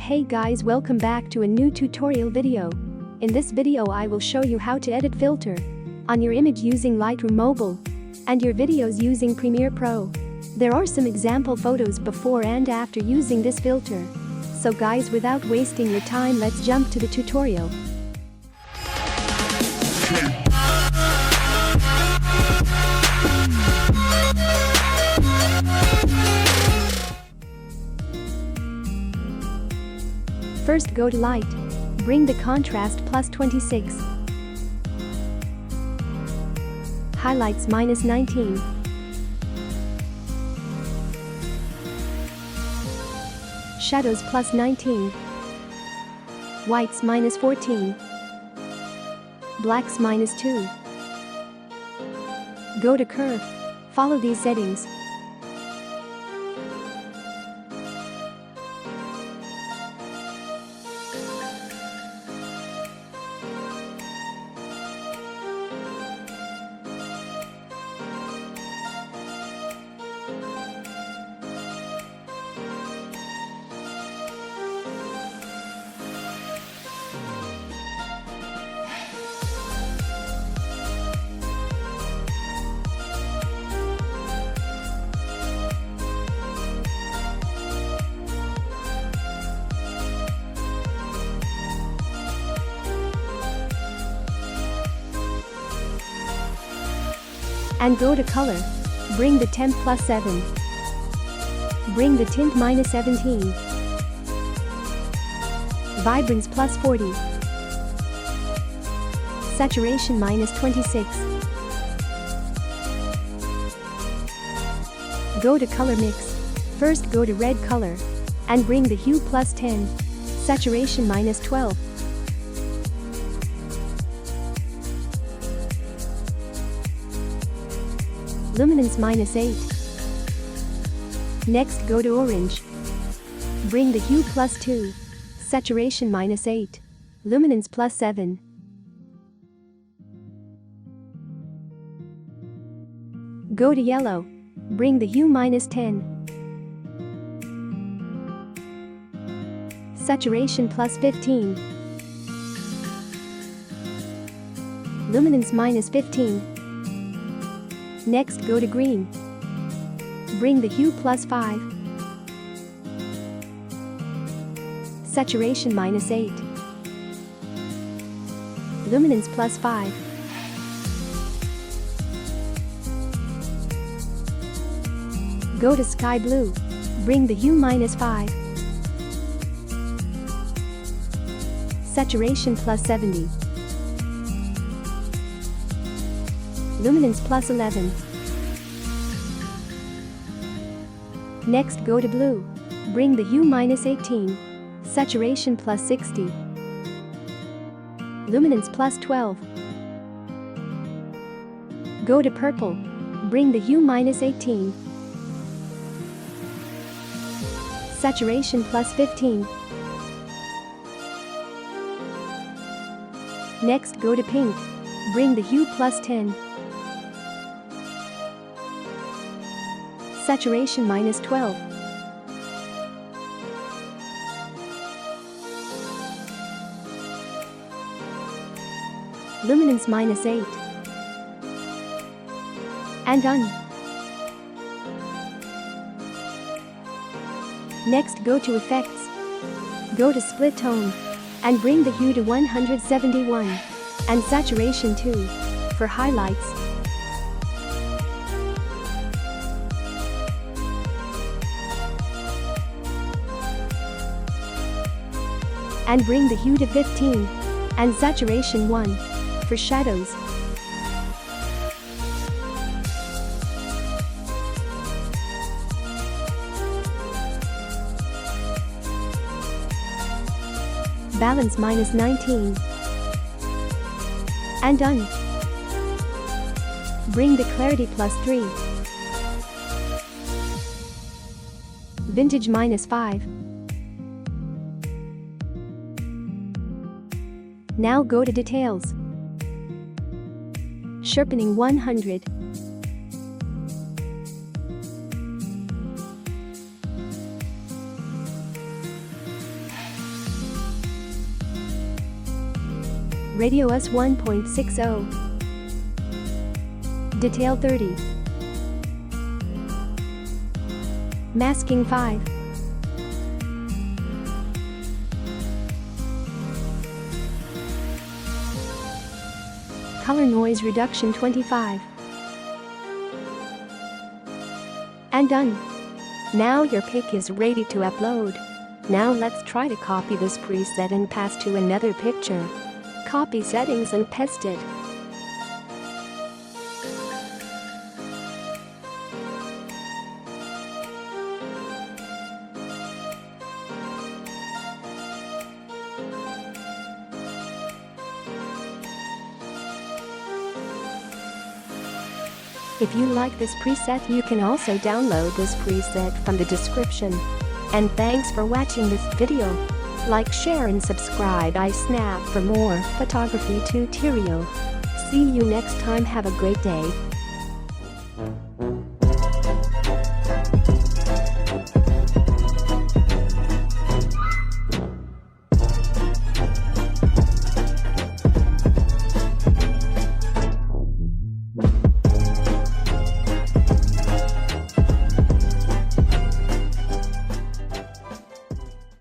Hey guys, welcome back to a new tutorial video. In this video I will show you how to edit filter on your image using Lightroom Mobile and your videos using Premiere Pro. There are some example photos before and after using this filter. So guys, without wasting your time, let's jump to the tutorial. First go to Light. Bring the contrast plus 26. Highlights minus 19. Shadows plus 19. Whites minus 14. Blacks minus 2. Go to Curve. Follow these settings. And go to Color. Bring the temp plus 7. Bring the tint minus 17. Vibrance plus 40. Saturation minus 26. Go to Color Mix. First go to Red Color and bring the hue plus 10. Saturation minus 12. Luminance minus 8. Next go to Orange. Bring the hue plus 2. Saturation minus 8. Luminance plus 7. Go to Yellow. Bring the hue minus 10. Saturation plus 15. Luminance minus 15. Next go to Green. Bring the hue plus 5. Saturation minus 8. Luminance plus 5. Go to Sky Blue. Bring the hue minus 5. Saturation plus 70. Luminance plus 11. Next go to Blue. Bring the hue minus 18. Saturation plus 60. Luminance plus 12. Go to Purple. Bring the hue minus 18. Saturation plus 15. Next go to Pink. Bring the hue plus 10. Saturation minus 12. Luminance minus 8. And done. Next go to Effects. Go to Split Tone and bring the hue to 171 and saturation 2 for highlights. And bring the hue to 15 and saturation 1 for shadows. Balance minus 19. And done. Bring the clarity plus 3. Vintage minus 5. Now go to Details. Sharpening 100. Radius 1.60. Detail 30. Masking 5. Color noise reduction 25. And done. Now your pic is ready to upload. Now let's try to copy this preset and pass to another picture. Copy settings and paste it. If you like this preset, you can also download this preset from the description. And thanks for watching this video. Like, share and subscribe iSnap for more photography tutorial. See you next time. Have a great day.